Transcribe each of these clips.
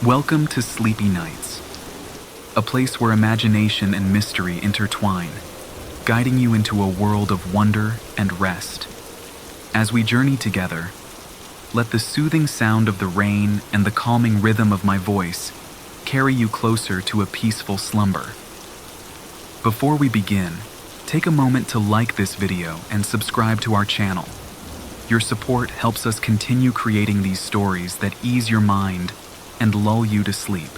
Welcome to Sleepy Nights, a place where imagination and mystery intertwine, guiding you into a world of wonder and rest. As we journey together, let the soothing sound of the rain and the calming rhythm of my voice carry you closer to a peaceful slumber. Before we begin, take a moment to like this video and subscribe to our channel. Your support helps us continue creating these stories that ease your mind and lull you to sleep.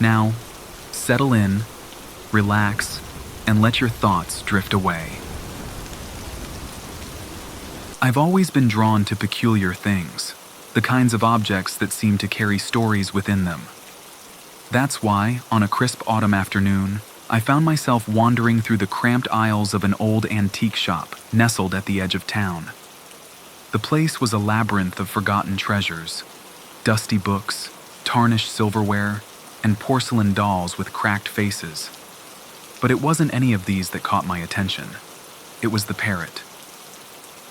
Now, settle in, relax, and let your thoughts drift away. I've always been drawn to peculiar things, the kinds of objects that seem to carry stories within them. That's why, on a crisp autumn afternoon, I found myself wandering through the cramped aisles of an old antique shop nestled at the edge of town. The place was a labyrinth of forgotten treasures, dusty books, tarnished silverware, and porcelain dolls with cracked faces. But it wasn't any of these that caught my attention. It was the parrot.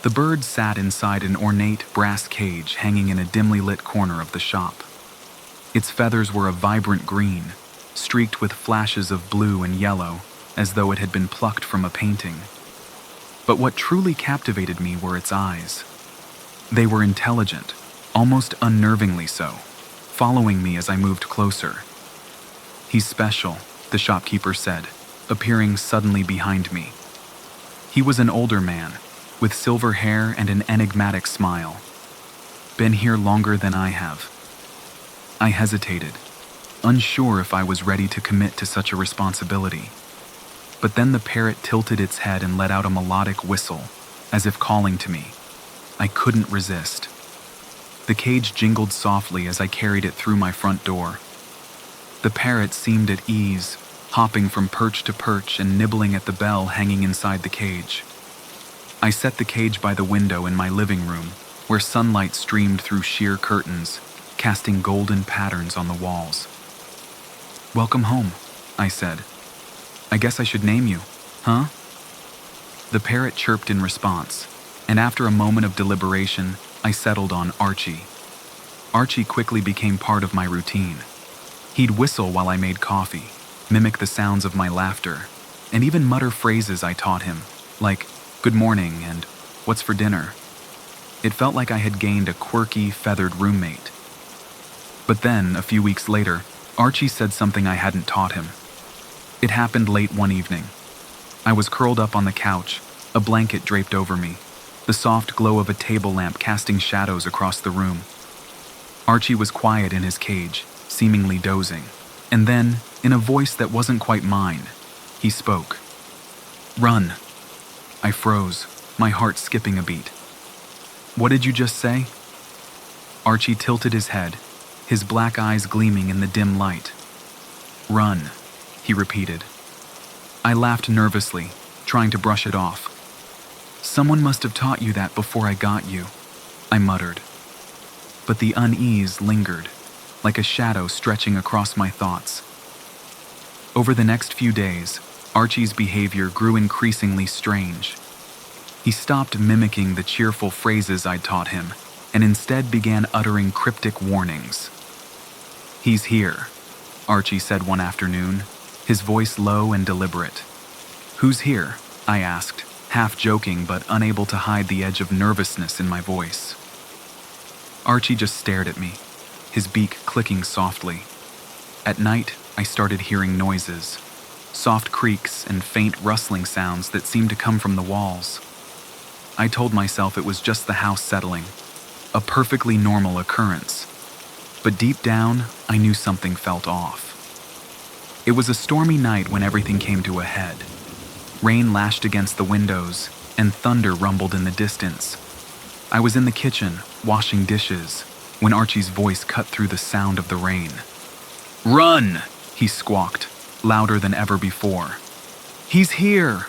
The bird sat inside an ornate brass cage hanging in a dimly lit corner of the shop. Its feathers were a vibrant green, streaked with flashes of blue and yellow, as though it had been plucked from a painting. But what truly captivated me were its eyes. They were intelligent, almost unnervingly so, following me as I moved closer. "He's special," the shopkeeper said, appearing suddenly behind me. He was an older man, with silver hair and an enigmatic smile. "Been here longer than I have." I hesitated, unsure if I was ready to commit to such a responsibility. But then the parrot tilted its head and let out a melodic whistle, as if calling to me. I couldn't resist. The cage jingled softly as I carried it through my front door. The parrot seemed at ease, hopping from perch to perch and nibbling at the bell hanging inside the cage. I set the cage by the window in my living room, where sunlight streamed through sheer curtains, casting golden patterns on the walls. "Welcome home," I said. "I guess I should name you, huh?" The parrot chirped in response, and after a moment of deliberation, I settled on Archie. Archie quickly became part of my routine. He'd whistle while I made coffee, mimic the sounds of my laughter, and even mutter phrases I taught him, like "good morning" and "what's for dinner." It felt like I had gained a quirky, feathered roommate. But then, a few weeks later, Archie said something I hadn't taught him. It happened late one evening. I was curled up on the couch, a blanket draped over me, the soft glow of a table lamp casting shadows across the room. Archie was quiet in his cage, seemingly dozing, and then, in a voice that wasn't quite mine, he spoke. "Run." I froze, my heart skipping a beat. "What did you just say?" Archie tilted his head, his black eyes gleaming in the dim light. "Run," he repeated. I laughed nervously, trying to brush it off. "Someone must have taught you that before I got you," I muttered. But the unease lingered, like a shadow stretching across my thoughts. Over the next few days, Archie's behavior grew increasingly strange. He stopped mimicking the cheerful phrases I'd taught him, and instead began uttering cryptic warnings. "He's here," Archie said one afternoon, his voice low and deliberate. "Who's here?" I asked, half joking but unable to hide the edge of nervousness in my voice. Archie just stared at me, his beak clicking softly. At night, I started hearing noises, soft creaks and faint rustling sounds that seemed to come from the walls. I told myself it was just the house settling, a perfectly normal occurrence. But deep down, I knew something felt off. It was a stormy night when everything came to a head. Rain lashed against the windows, and thunder rumbled in the distance. I was in the kitchen, washing dishes, when Archie's voice cut through the sound of the rain. "Run!" he squawked, louder than ever before. "He's here!"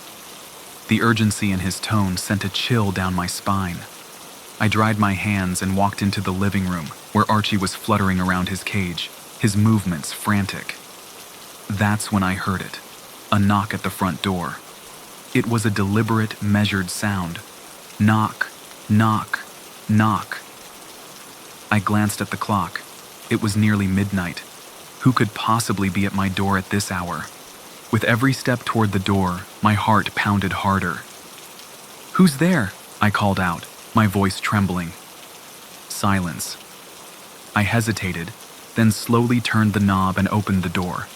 The urgency in his tone sent a chill down my spine. I dried my hands and walked into the living room, where Archie was fluttering around his cage, his movements frantic. That's when I heard it, a knock at the front door. It was a deliberate, measured sound. Knock, knock, knock. I glanced at the clock. It was nearly midnight. Who could possibly be at my door at this hour? With every step toward the door, my heart pounded harder. "Who's there?" I called out, my voice trembling. Silence. I hesitated, then slowly turned the knob and opened the door.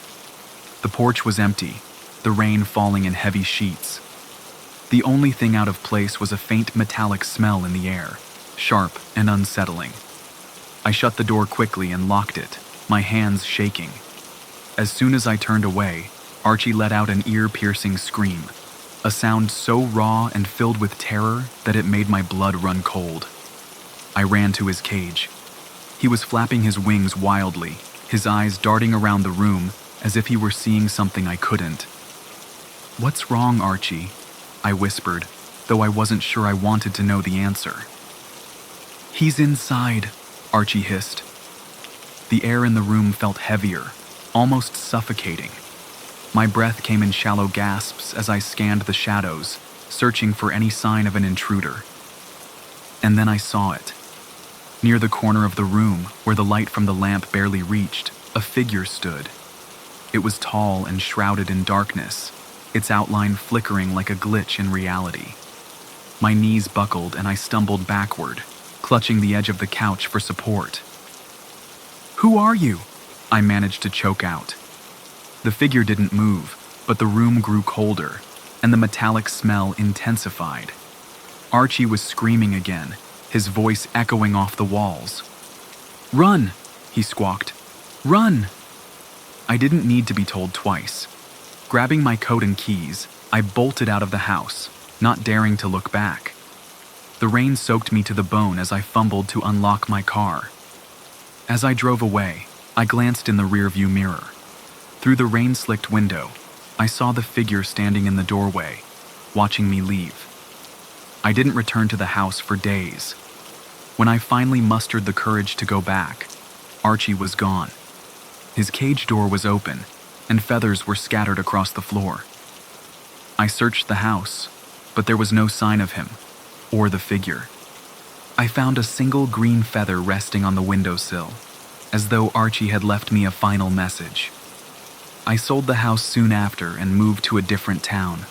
The porch was empty, the rain falling in heavy sheets. The only thing out of place was a faint metallic smell in the air, sharp and unsettling. I shut the door quickly and locked it, my hands shaking. As soon as I turned away, Archie let out an ear-piercing scream, a sound so raw and filled with terror that it made my blood run cold. I ran to his cage. He was flapping his wings wildly, his eyes darting around the room as if he were seeing something I couldn't. "What's wrong, Archie?" I whispered, though I wasn't sure I wanted to know the answer. "He's inside," Archie hissed. The air in the room felt heavier, almost suffocating. My breath came in shallow gasps as I scanned the shadows, searching for any sign of an intruder. And then I saw it. Near the corner of the room, where the light from the lamp barely reached, a figure stood. It was tall and shrouded in darkness, its outline flickering like a glitch in reality. My knees buckled and I stumbled backward, clutching the edge of the couch for support. "Who are you?" I managed to choke out. The figure didn't move, but the room grew colder, and the metallic smell intensified. Archie was screaming again, his voice echoing off the walls. "Run!" he squawked. "Run!" I didn't need to be told twice. Grabbing my coat and keys, I bolted out of the house, not daring to look back. The rain soaked me to the bone as I fumbled to unlock my car. As I drove away, I glanced in the rearview mirror. Through the rain-slicked window, I saw the figure standing in the doorway, watching me leave. I didn't return to the house for days. When I finally mustered the courage to go back, Archie was gone. His cage door was open, and feathers were scattered across the floor. I searched the house, but there was no sign of him, or the figure. I found a single green feather resting on the windowsill, as though Archie had left me a final message. I sold the house soon after and moved to a different town,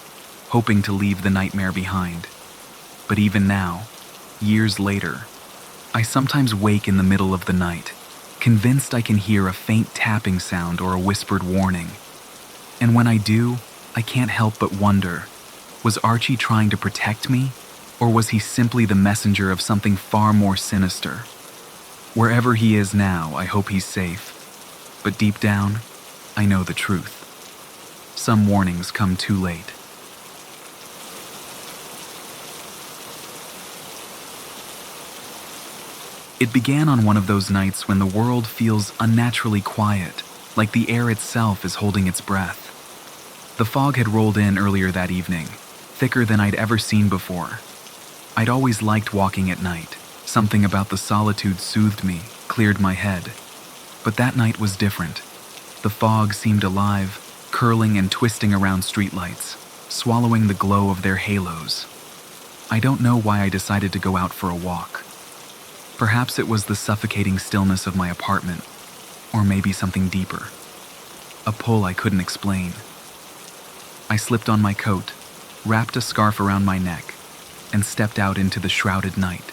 hoping to leave the nightmare behind. But even now, years later, I sometimes wake in the middle of the night, convinced I can hear a faint tapping sound or a whispered warning. And when I do, I can't help but wonder, was Archie trying to protect me, or was he simply the messenger of something far more sinister? Wherever he is now, I hope he's safe. But deep down, I know the truth. Some warnings come too late. It began on one of those nights when the world feels unnaturally quiet, like the air itself is holding its breath. The fog had rolled in earlier that evening, thicker than I'd ever seen before. I'd always liked walking at night. Something about the solitude soothed me, cleared my head. But that night was different. The fog seemed alive, curling and twisting around streetlights, swallowing the glow of their halos. I don't know why I decided to go out for a walk. Perhaps it was the suffocating stillness of my apartment, or maybe something deeper. A pull I couldn't explain. I slipped on my coat, wrapped a scarf around my neck, and stepped out into the shrouded night.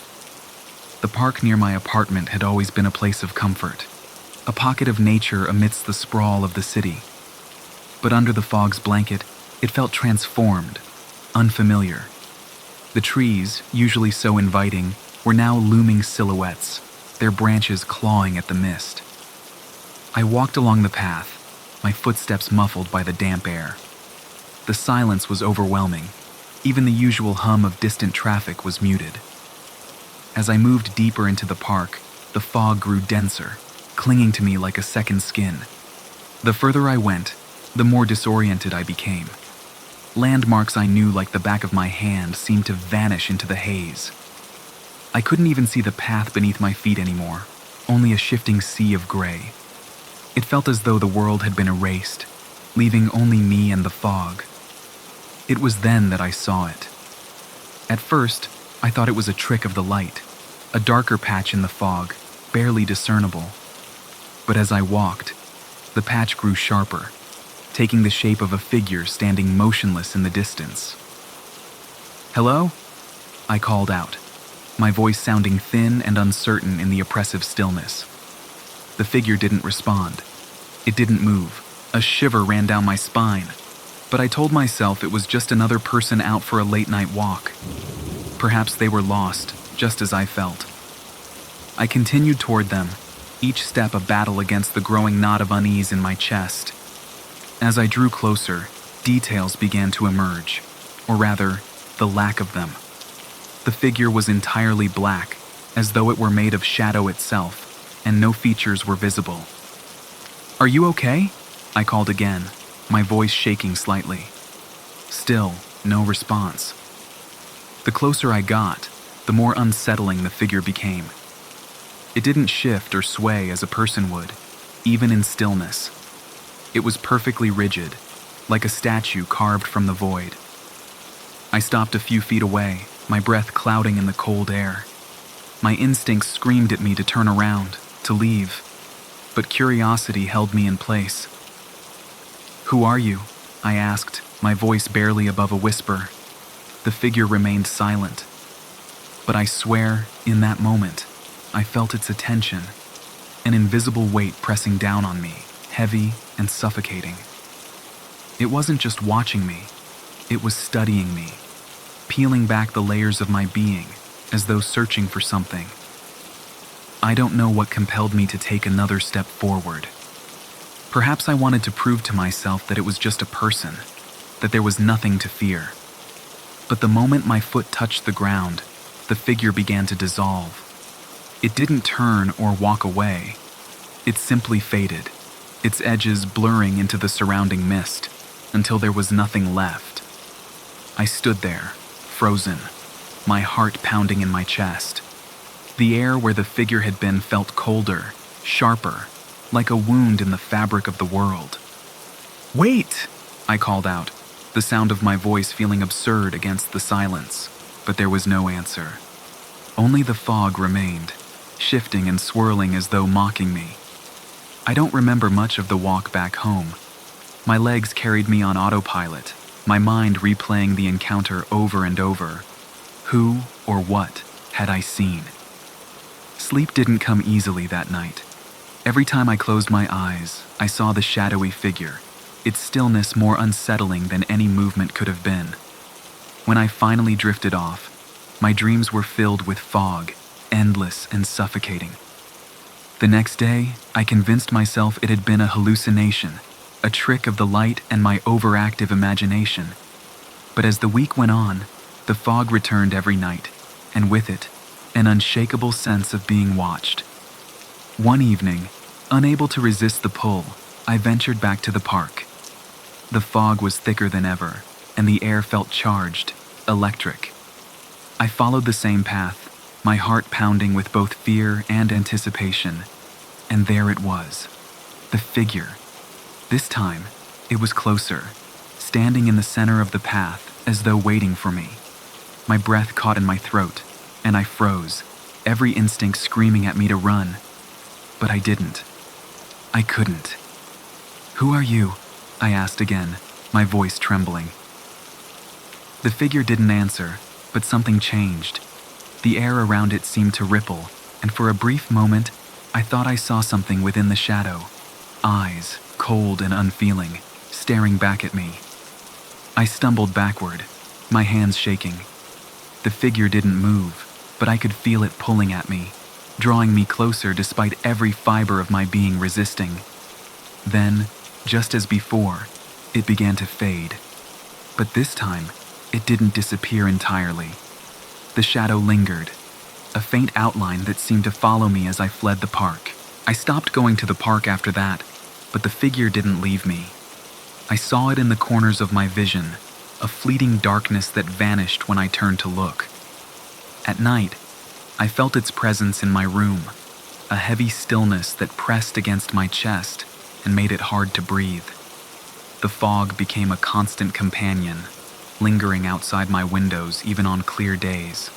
The park near my apartment had always been a place of comfort, a pocket of nature amidst the sprawl of the city. But under the fog's blanket, it felt transformed, unfamiliar. The trees, usually so inviting, were now looming silhouettes, their branches clawing at the mist. I walked along the path, my footsteps muffled by the damp air. The silence was overwhelming. Even the usual hum of distant traffic was muted. As I moved deeper into the park, the fog grew denser, clinging to me like a second skin. The further I went, the more disoriented I became. Landmarks I knew like the back of my hand seemed to vanish into the haze. I couldn't even see the path beneath my feet anymore, only a shifting sea of gray. It felt as though the world had been erased, leaving only me and the fog. It was then that I saw it. At first, I thought it was a trick of the light, a darker patch in the fog, barely discernible. But as I walked, the patch grew sharper, taking the shape of a figure standing motionless in the distance. "Hello?" I called out, my voice sounding thin and uncertain in the oppressive stillness. The figure didn't respond. It didn't move. A shiver ran down my spine, but I told myself it was just another person out for a late-night walk. Perhaps they were lost, just as I felt. I continued toward them, each step a battle against the growing knot of unease in my chest. As I drew closer, details began to emerge, or rather, the lack of them. The figure was entirely black, as though it were made of shadow itself, and no features were visible. "Are you okay?" I called again, my voice shaking slightly. Still, no response. The closer I got, the more unsettling the figure became. It didn't shift or sway as a person would, even in stillness. It was perfectly rigid, like a statue carved from the void. I stopped a few feet away, my breath clouding in the cold air. My instincts screamed at me to turn around, to leave, but curiosity held me in place. "Who are you?" I asked, my voice barely above a whisper. The figure remained silent. But I swear, in that moment, I felt its attention, an invisible weight pressing down on me, heavy and suffocating. It wasn't just watching me, it was studying me, peeling back the layers of my being, as though searching for something. I don't know what compelled me to take another step forward. Perhaps I wanted to prove to myself that it was just a person, that there was nothing to fear. But the moment my foot touched the ground, the figure began to dissolve. It didn't turn or walk away. It simply faded, its edges blurring into the surrounding mist, until there was nothing left. I stood there, frozen, my heart pounding in my chest. The air where the figure had been felt colder, sharper, like a wound in the fabric of the world. "Wait!" I called out, the sound of my voice feeling absurd against the silence, but there was no answer. Only the fog remained, shifting and swirling as though mocking me. I don't remember much of the walk back home. My legs carried me on autopilot, my mind replaying the encounter over and over. Who or what had I seen? Sleep didn't come easily that night. Every time I closed my eyes, I saw the shadowy figure, its stillness more unsettling than any movement could have been. When I finally drifted off, my dreams were filled with fog, endless and suffocating. The next day, I convinced myself it had been a hallucination, a trick of the light and my overactive imagination. But as the week went on, the fog returned every night, and with it, an unshakable sense of being watched. One evening, unable to resist the pull, I ventured back to the park. The fog was thicker than ever, and the air felt charged, electric. I followed the same path, my heart pounding with both fear and anticipation. And there it was, the figure. This time, it was closer, standing in the center of the path as though waiting for me. My breath caught in my throat, and I froze, every instinct screaming at me to run. But I didn't. I couldn't. "Who are you?" I asked again, my voice trembling. The figure didn't answer, but something changed. The air around it seemed to ripple, and for a brief moment, I thought I saw something within the shadow. Eyes, cold and unfeeling, staring back at me. I stumbled backward, my hands shaking. The figure didn't move, but I could feel it pulling at me, drawing me closer despite every fiber of my being resisting. Then, just as before, it began to fade. But this time, it didn't disappear entirely. The shadow lingered, a faint outline that seemed to follow me as I fled the park. I stopped going to the park after that, but the figure didn't leave me. I saw it in the corners of my vision, a fleeting darkness that vanished when I turned to look. At night, I felt its presence in my room, a heavy stillness that pressed against my chest and made it hard to breathe. The fog became a constant companion, lingering outside my windows even on clear days.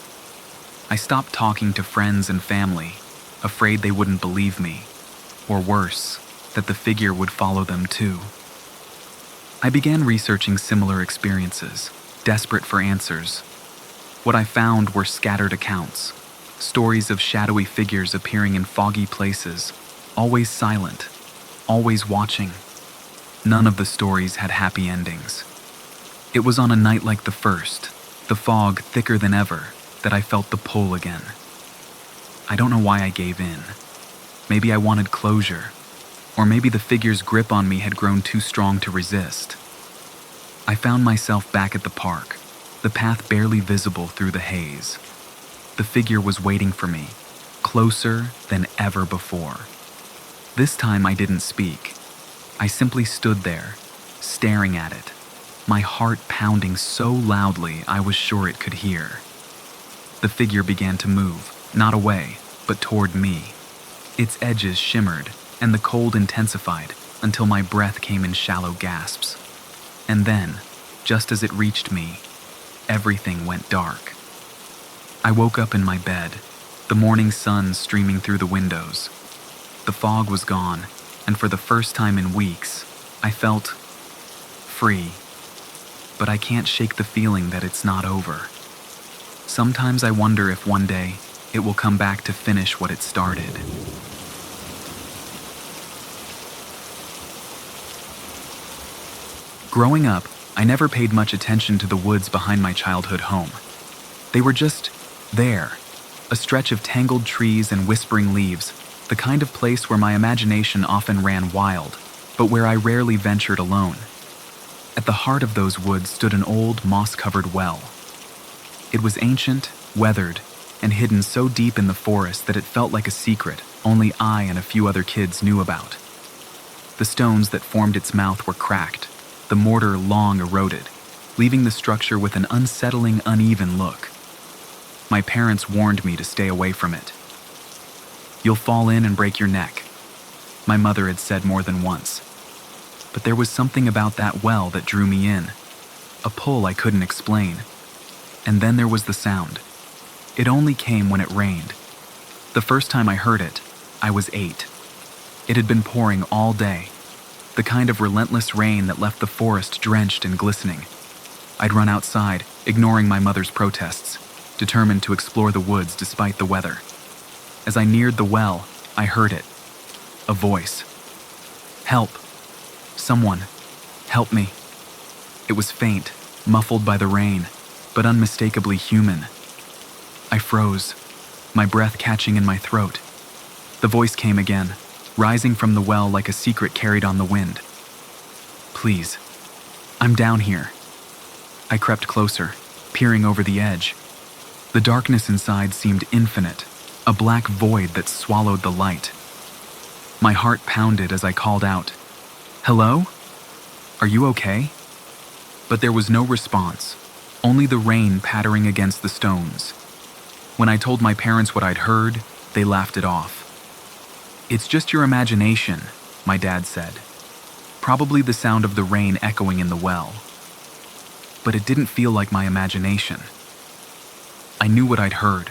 I stopped talking to friends and family, afraid they wouldn't believe me, or worse, that the figure would follow them too. I began researching similar experiences, desperate for answers. What I found were scattered accounts, stories of shadowy figures appearing in foggy places, always silent, always watching. None of the stories had happy endings. It was on a night like the first, the fog thicker than ever, that I felt the pull again. I don't know why I gave in. Maybe I wanted closure, or maybe the figure's grip on me had grown too strong to resist. I found myself back at the park, the path barely visible through the haze. The figure was waiting for me, closer than ever before. This time I didn't speak. I simply stood there, staring at it, my heart pounding so loudly I was sure it could hear. The figure began to move, not away, but toward me. Its edges shimmered, and the cold intensified until my breath came in shallow gasps. And then, just as it reached me, everything went dark. I woke up in my bed, the morning sun streaming through the windows. The fog was gone, and for the first time in weeks, I felt free. But I can't shake the feeling that it's not over. Sometimes I wonder if one day it will come back to finish what it started. Growing up, I never paid much attention to the woods behind my childhood home. They were just there, a stretch of tangled trees and whispering leaves, the kind of place where my imagination often ran wild, but where I rarely ventured alone. At the heart of those woods stood an old, moss-covered well. It was ancient, weathered, and hidden so deep in the forest that it felt like a secret only I and a few other kids knew about. The stones that formed its mouth were cracked, the mortar long eroded, leaving the structure with an unsettling, uneven look. My parents warned me to stay away from it. "You'll fall in and break your neck," my mother had said more than once. But there was something about that well that drew me in, a pull I couldn't explain. And then there was the sound. It only came when it rained. The first time I heard it, I was 8. It had been pouring all day, the kind of relentless rain that left the forest drenched and glistening. I'd run outside, ignoring my mother's protests, determined to explore the woods despite the weather. As I neared the well, I heard it. A voice. "Help. Someone. Help me." It was faint, muffled by the rain, but unmistakably human. I froze, my breath catching in my throat. The voice came again, rising from the well like a secret carried on the wind. "Please, I'm down here." I crept closer, peering over the edge. The darkness inside seemed infinite, a black void that swallowed the light. My heart pounded as I called out, "Hello? Are you okay?" But there was no response, only the rain pattering against the stones. When I told my parents what I'd heard, they laughed it off. "It's just your imagination," my dad said. Probably the sound of the rain echoing in the well. But it didn't feel like my imagination. I knew what I'd heard.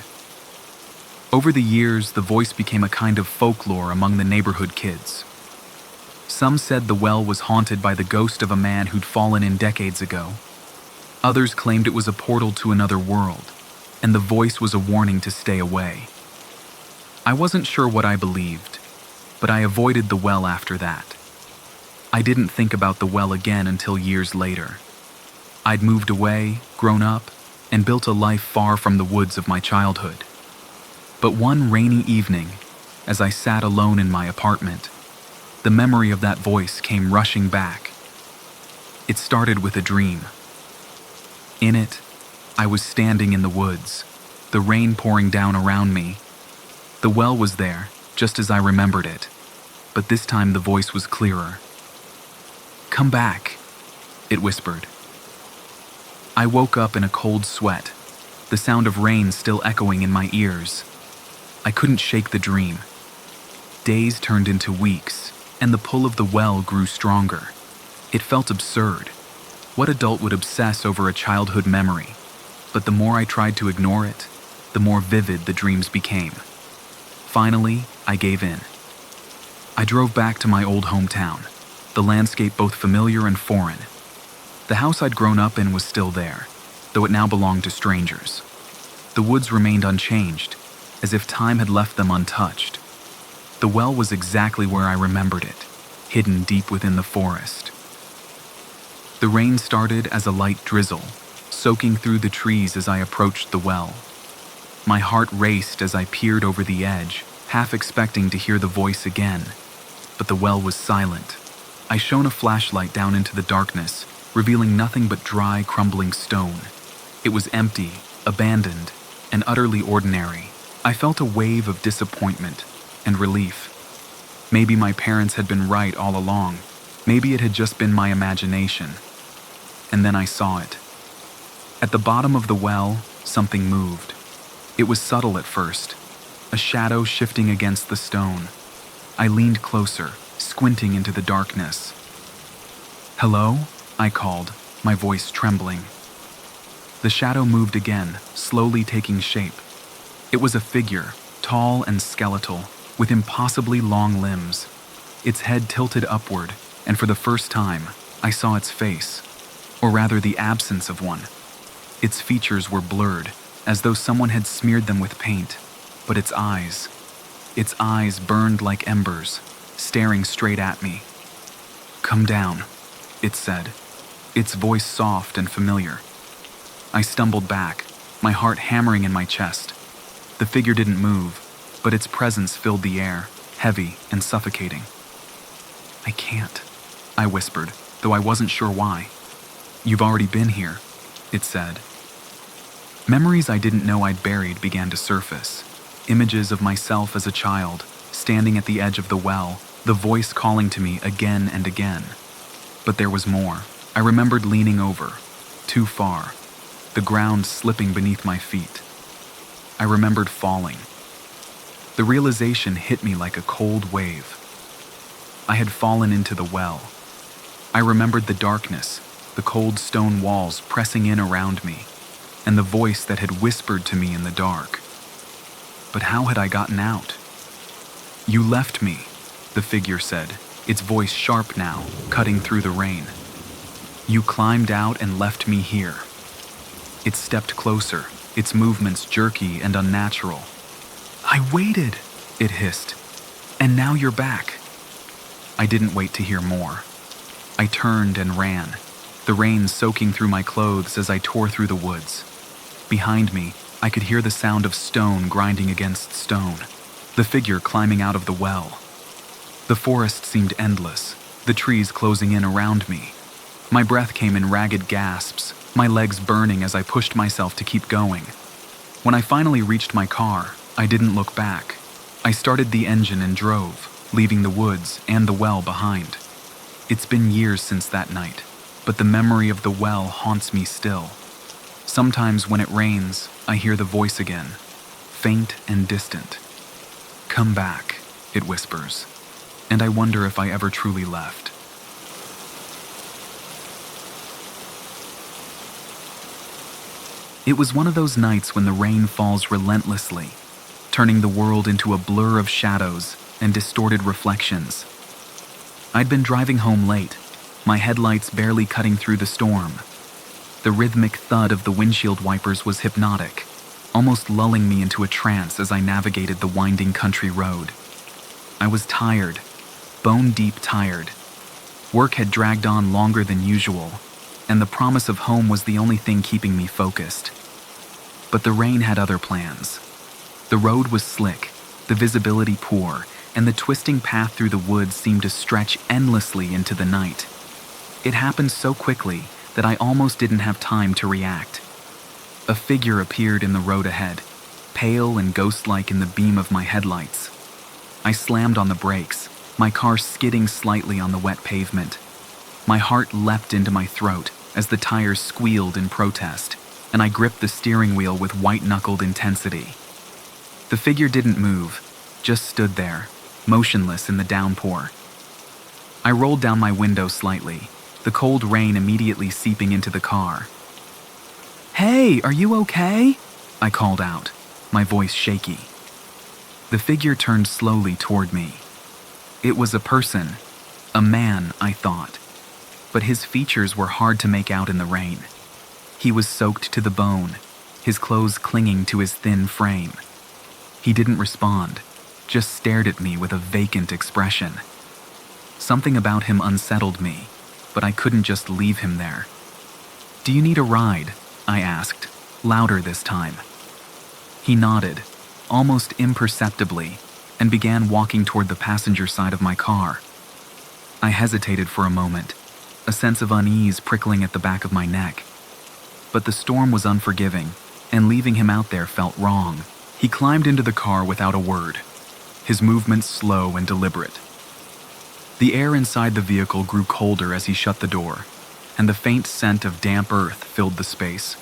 Over the years, the voice became a kind of folklore among the neighborhood kids. Some said the well was haunted by the ghost of a man who'd fallen in decades ago. Others claimed it was a portal to another world, and the voice was a warning to stay away. I wasn't sure what I believed, but I avoided the well after that. I didn't think about the well again until years later. I'd moved away, grown up, and built a life far from the woods of my childhood. But one rainy evening, as I sat alone in my apartment, the memory of that voice came rushing back. It started with a dream. In it, I was standing in the woods, the rain pouring down around me. The well was there, just as I remembered it, but this time the voice was clearer. "Come back," it whispered. I woke up in a cold sweat, the sound of rain still echoing in my ears. I couldn't shake the dream. Days turned into weeks, and the pull of the well grew stronger. It felt absurd. What adult would obsess over a childhood memory? But the more I tried to ignore it, the more vivid the dreams became. Finally, I gave in. I drove back to my old hometown, the landscape both familiar and foreign. The house I'd grown up in was still there, though it now belonged to strangers. The woods remained unchanged, as if time had left them untouched. The well was exactly where I remembered it, hidden deep within the forest. The rain started as a light drizzle, soaking through the trees as I approached the well. My heart raced as I peered over the edge, half expecting to hear the voice again. But the well was silent. I shone a flashlight down into the darkness, revealing nothing but dry, crumbling stone. It was empty, abandoned, and utterly ordinary. I felt a wave of disappointment and relief. Maybe my parents had been right all along. Maybe it had just been my imagination. And then I saw it. At the bottom of the well, something moved. It was subtle at first, a shadow shifting against the stone. I leaned closer, squinting into the darkness. "Hello?" I called, my voice trembling. The shadow moved again, slowly taking shape. It was a figure, tall and skeletal, with impossibly long limbs. Its head tilted upward, and for the first time, I saw its face, or rather the absence of one. Its features were blurred, as though someone had smeared them with paint, but its eyes burned like embers, staring straight at me. "Come down," it said, its voice soft and familiar. I stumbled back, my heart hammering in my chest. The figure didn't move, but its presence filled the air, heavy and suffocating. "I can't," I whispered, though I wasn't sure why. "You've already been here," it said. Memories I didn't know I'd buried began to surface. Images of myself as a child, standing at the edge of the well, the voice calling to me again and again. But there was more. I remembered leaning over, too far, the ground slipping beneath my feet. I remembered falling. The realization hit me like a cold wave. I had fallen into the well. I remembered the darkness, the cold stone walls pressing in around me, and the voice that had whispered to me in the dark. But how had I gotten out? "You left me," the figure said, its voice sharp now, cutting through the rain. "You climbed out and left me here." It stepped closer, its movements jerky and unnatural. "I waited," it hissed, "and now you're back." I didn't wait to hear more. I turned and ran, the rain soaking through my clothes as I tore through the woods. Behind me, I could hear the sound of stone grinding against stone, the figure climbing out of the well. The forest seemed endless, the trees closing in around me. My breath came in ragged gasps, my legs burning as I pushed myself to keep going. When I finally reached my car, I didn't look back. I started the engine and drove, leaving the woods and the well behind. It's been years since that night, but the memory of the well haunts me still. Sometimes when it rains, I hear the voice again, faint and distant. "Come back," it whispers, and I wonder if I ever truly left. It was one of those nights when the rain falls relentlessly, turning the world into a blur of shadows and distorted reflections. I'd been driving home late, my headlights barely cutting through the storm. The rhythmic thud of the windshield wipers was hypnotic, almost lulling me into a trance as I navigated the winding country road. I was tired, bone-deep tired. Work had dragged on longer than usual, and the promise of home was the only thing keeping me focused. But the rain had other plans. The road was slick, the visibility poor, and the twisting path through the woods seemed to stretch endlessly into the night. It happened so quickly that I almost didn't have time to react. A figure appeared in the road ahead, pale and ghost-like in the beam of my headlights. I slammed on the brakes, my car skidding slightly on the wet pavement. My heart leapt into my throat as the tires squealed in protest, and I gripped the steering wheel with white-knuckled intensity. The figure didn't move, just stood there, motionless in the downpour. I rolled down my window slightly, the cold rain immediately seeping into the car. "Hey, are you okay?" I called out, my voice shaky. The figure turned slowly toward me. It was a person. A man, I thought. But his features were hard to make out in the rain. He was soaked to the bone, his clothes clinging to his thin frame. He didn't respond, just stared at me with a vacant expression. Something about him unsettled me, but I couldn't just leave him there. "Do you need a ride?" I asked, louder this time. He nodded, almost imperceptibly, and began walking toward the passenger side of my car. I hesitated for a moment, a sense of unease prickling at the back of my neck. But the storm was unforgiving, and leaving him out there felt wrong. He climbed into the car without a word, his movements slow and deliberate. The air inside the vehicle grew colder as he shut the door, and the faint scent of damp earth filled the space.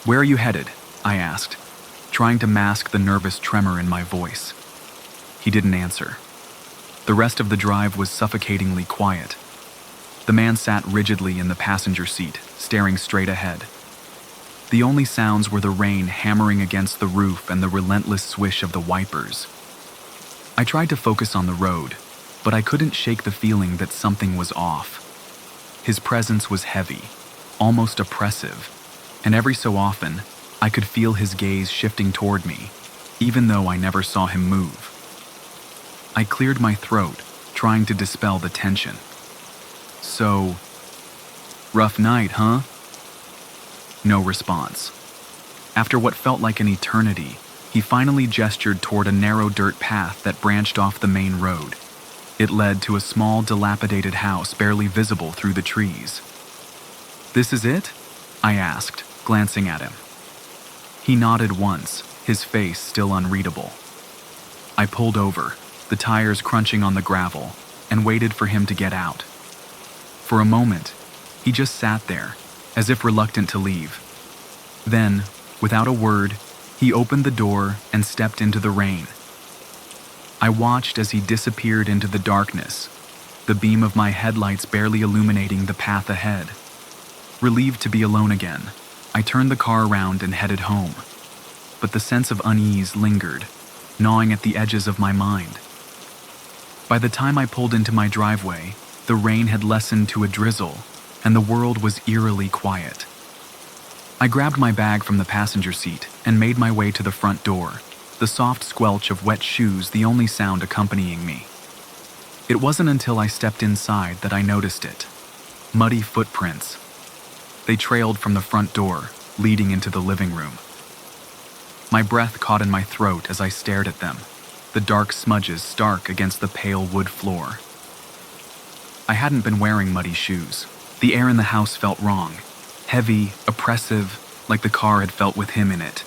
"Where are you headed?" I asked, trying to mask the nervous tremor in my voice. He didn't answer. The rest of the drive was suffocatingly quiet. The man sat rigidly in the passenger seat, staring straight ahead. The only sounds were the rain hammering against the roof and the relentless swish of the wipers. I tried to focus on the road, but I couldn't shake the feeling that something was off. His presence was heavy, almost oppressive, and every so often, I could feel his gaze shifting toward me, even though I never saw him move. I cleared my throat, trying to dispel the tension. "So, rough night, huh?" No response. After what felt like an eternity, he finally gestured toward a narrow dirt path that branched off the main road. It led to a small, dilapidated house barely visible through the trees. "This is it?" I asked, glancing at him. He nodded once, his face still unreadable. I pulled over, the tires crunching on the gravel, and waited for him to get out. For a moment, he just sat there, as if reluctant to leave. Then, without a word, he opened the door and stepped into the rain. I watched as he disappeared into the darkness, the beam of my headlights barely illuminating the path ahead. Relieved to be alone again, I turned the car around and headed home. But the sense of unease lingered, gnawing at the edges of my mind. By the time I pulled into my driveway, the rain had lessened to a drizzle, and the world was eerily quiet. I grabbed my bag from the passenger seat and made my way to the front door, the soft squelch of wet shoes the only sound accompanying me. It wasn't until I stepped inside that I noticed it. Muddy footprints. They trailed from the front door, leading into the living room. My breath caught in my throat as I stared at them, the dark smudges stark against the pale wood floor. I hadn't been wearing muddy shoes. The air in the house felt wrong, heavy, oppressive, like the car had felt with him in it.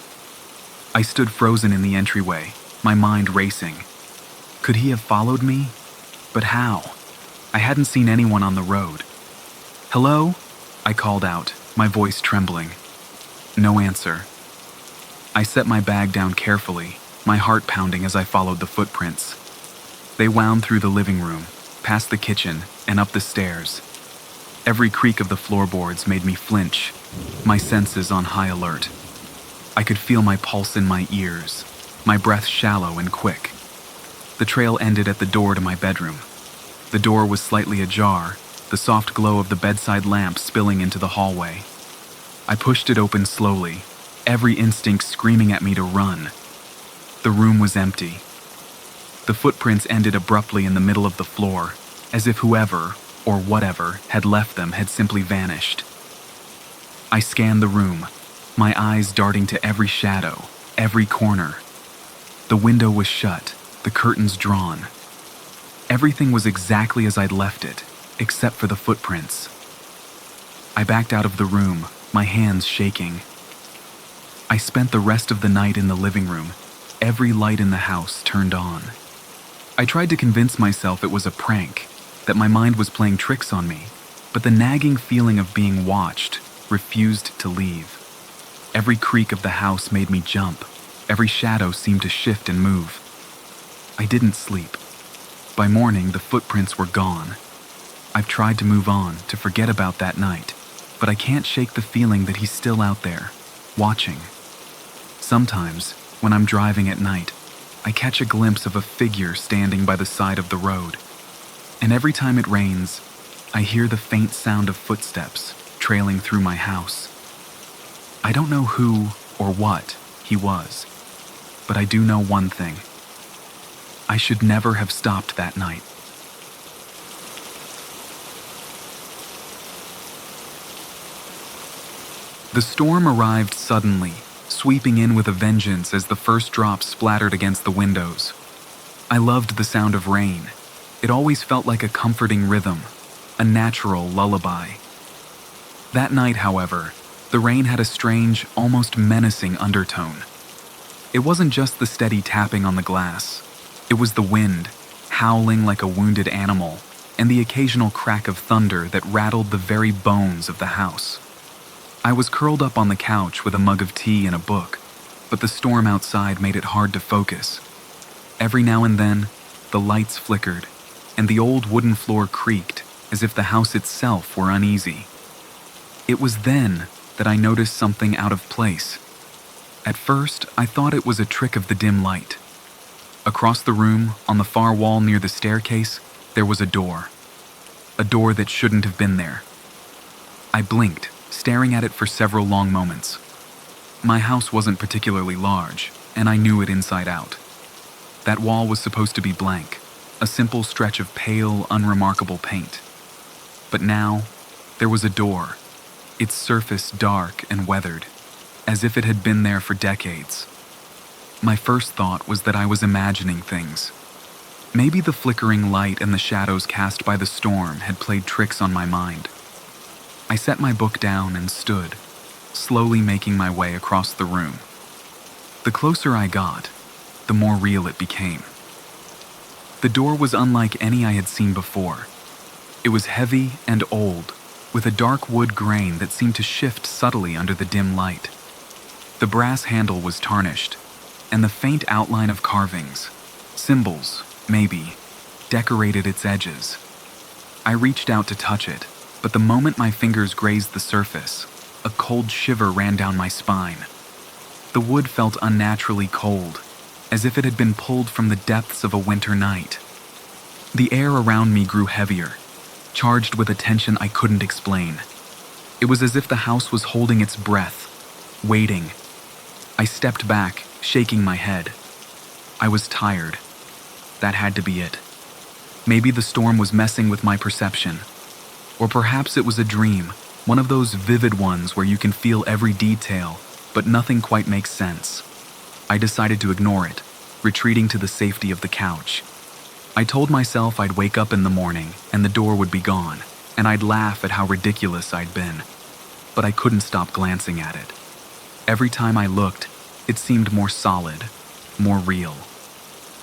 I stood frozen in the entryway, my mind racing. Could he have followed me? But how? I hadn't seen anyone on the road. "Hello?" I called out, my voice trembling. No answer. I set my bag down carefully, my heart pounding as I followed the footprints. They wound through the living room, past the kitchen, and up the stairs. Every creak of the floorboards made me flinch, my senses on high alert. I could feel my pulse in my ears, my breath shallow and quick. The trail ended at the door to my bedroom. The door was slightly ajar, the soft glow of the bedside lamp spilling into the hallway. I pushed it open slowly, every instinct screaming at me to run. The room was empty. The footprints ended abruptly in the middle of the floor, as if whoever, or whatever, had left them had simply vanished. I scanned the room, my eyes darting to every shadow, every corner. The window was shut, the curtains drawn. Everything was exactly as I'd left it, except for the footprints. I backed out of the room, my hands shaking. I spent the rest of the night in the living room, every light in the house turned on. I tried to convince myself it was a prank, that my mind was playing tricks on me, but the nagging feeling of being watched refused to leave. Every creak of the house made me jump, every shadow seemed to shift and move. I didn't sleep. By morning, the footprints were gone. I've tried to move on, to forget about that night, but I can't shake the feeling that he's still out there, watching. Sometimes, when I'm driving at night, I catch a glimpse of a figure standing by the side of the road. And every time it rains, I hear the faint sound of footsteps trailing through my house. I don't know who or what he was, but I do know one thing. I should never have stopped that night. The storm arrived suddenly, sweeping in with a vengeance as the first drops splattered against the windows. I loved the sound of rain. It always felt like a comforting rhythm, a natural lullaby. That night, however, the rain had a strange, almost menacing undertone. It wasn't just the steady tapping on the glass. It was the wind, howling like a wounded animal, and the occasional crack of thunder that rattled the very bones of the house. I was curled up on the couch with a mug of tea and a book, but the storm outside made it hard to focus. Every now and then, the lights flickered, and the old wooden floor creaked as if the house itself were uneasy. It was then that I noticed something out of place. At first, I thought it was a trick of the dim light. Across the room, on the far wall near the staircase, there was a door. A door that shouldn't have been there. I blinked, staring at it for several long moments. My house wasn't particularly large, and I knew it inside out. That wall was supposed to be blank, a simple stretch of pale, unremarkable paint. But now, there was a door, its surface dark and weathered, as if it had been there for decades. My first thought was that I was imagining things. Maybe the flickering light and the shadows cast by the storm had played tricks on my mind. I set my book down and stood, slowly making my way across the room. The closer I got, the more real it became. The door was unlike any I had seen before. It was heavy and old, with a dark wood grain that seemed to shift subtly under the dim light. The brass handle was tarnished, and the faint outline of carvings, symbols, maybe, decorated its edges. I reached out to touch it, but the moment my fingers grazed the surface, a cold shiver ran down my spine. The wood felt unnaturally cold, as if it had been pulled from the depths of a winter night. The air around me grew heavier, charged with a tension I couldn't explain. It was as if the house was holding its breath, waiting. I stepped back, shaking my head. I was tired. That had to be it. Maybe the storm was messing with my perception. Or perhaps it was a dream, one of those vivid ones where you can feel every detail, but nothing quite makes sense. I decided to ignore it, retreating to the safety of the couch. I told myself I'd wake up in the morning and the door would be gone, and I'd laugh at how ridiculous I'd been. But I couldn't stop glancing at it. Every time I looked, it seemed more solid, more real.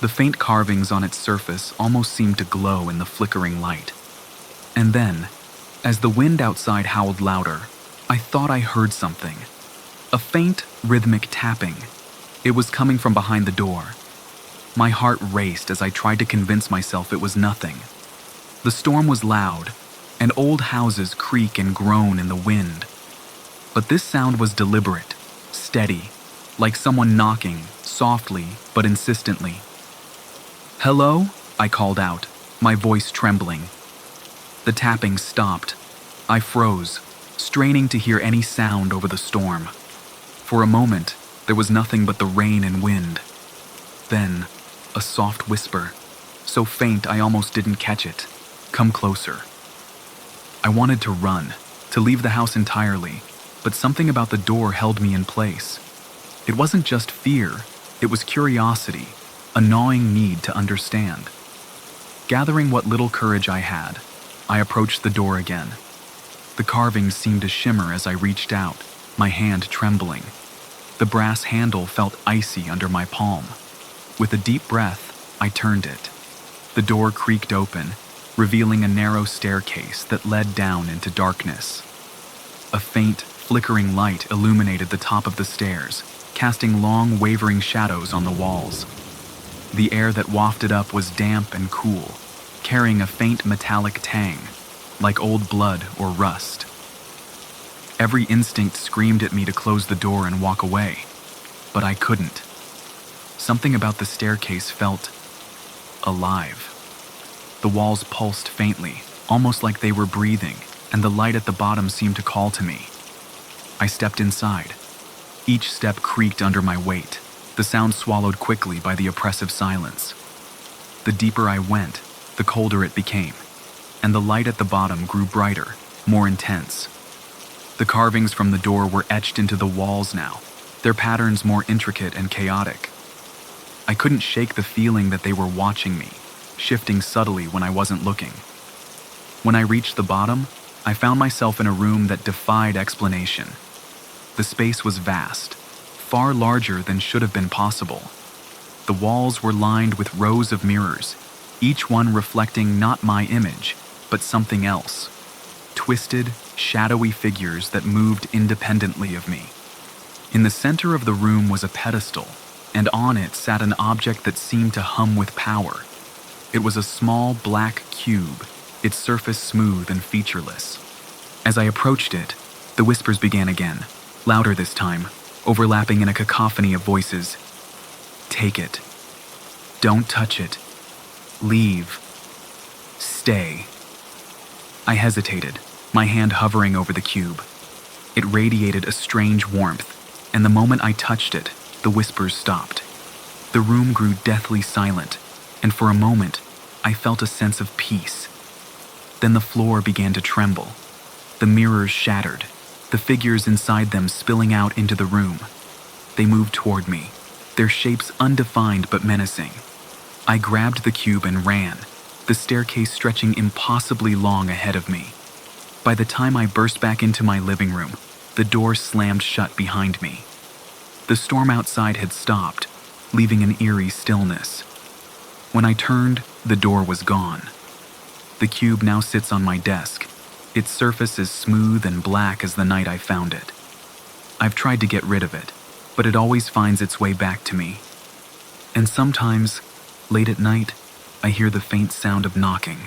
The faint carvings on its surface almost seemed to glow in the flickering light. And then, as the wind outside howled louder, I thought I heard something. A faint, rhythmic tapping. It was coming from behind the door. My heart raced as I tried to convince myself it was nothing. The storm was loud, and old houses creak and groan in the wind. But this sound was deliberate, steady, like someone knocking, softly but insistently. "Hello?" I called out, my voice trembling. The tapping stopped. I froze, straining to hear any sound over the storm. For a moment, there was nothing but the rain and wind. Then, a soft whisper, so faint I almost didn't catch it. "Come closer." I wanted to run, to leave the house entirely, but something about the door held me in place. It wasn't just fear, it was curiosity, a gnawing need to understand. Gathering what little courage I had, I approached the door again. The carvings seemed to shimmer as I reached out, my hand trembling. The brass handle felt icy under my palm. With a deep breath, I turned it. The door creaked open, revealing a narrow staircase that led down into darkness. A faint, flickering light illuminated the top of the stairs, casting long, wavering shadows on the walls. The air that wafted up was damp and cool, carrying a faint metallic tang, like old blood or rust. Every instinct screamed at me to close the door and walk away, but I couldn't. something about the staircase felt alive. The walls pulsed faintly, almost like they were breathing, and the light at the bottom seemed to call to me. I stepped inside. Each step creaked under my weight, the sound swallowed quickly by the oppressive silence. The deeper I went, the colder it became, and the light at the bottom grew brighter, more intense. The carvings from the door were etched into the walls now, their patterns more intricate and chaotic. I couldn't shake the feeling that they were watching me, shifting subtly when I wasn't looking. When I reached the bottom, I found myself in a room that defied explanation. The space was vast, far larger than should have been possible. The walls were lined with rows of mirrors, each one reflecting not my image, but something else. Twisted, shadowy figures that moved independently of me. In the center of the room was a pedestal, and on it sat an object that seemed to hum with power. It was a small black cube, its surface smooth and featureless. As I approached it, the whispers began again, louder this time, overlapping in a cacophony of voices. Take it. Don't touch it. Leave. Stay. I hesitated, my hand hovering over the cube. It radiated a strange warmth, and the moment I touched it, the whispers stopped. The room grew deathly silent, and for a moment, I felt a sense of peace. Then the floor began to tremble. The mirrors shattered, the figures inside them spilling out into the room. They moved toward me, their shapes undefined but menacing. I grabbed the cube and ran, the staircase stretching impossibly long ahead of me. By the time I burst back into my living room, the door slammed shut behind me. The storm outside had stopped, leaving an eerie stillness. When I turned, the door was gone. The cube now sits on my desk, its surface as smooth and black as the night I found it. I've tried to get rid of it, but it always finds its way back to me. And sometimes, late at night, I hear the faint sound of knocking.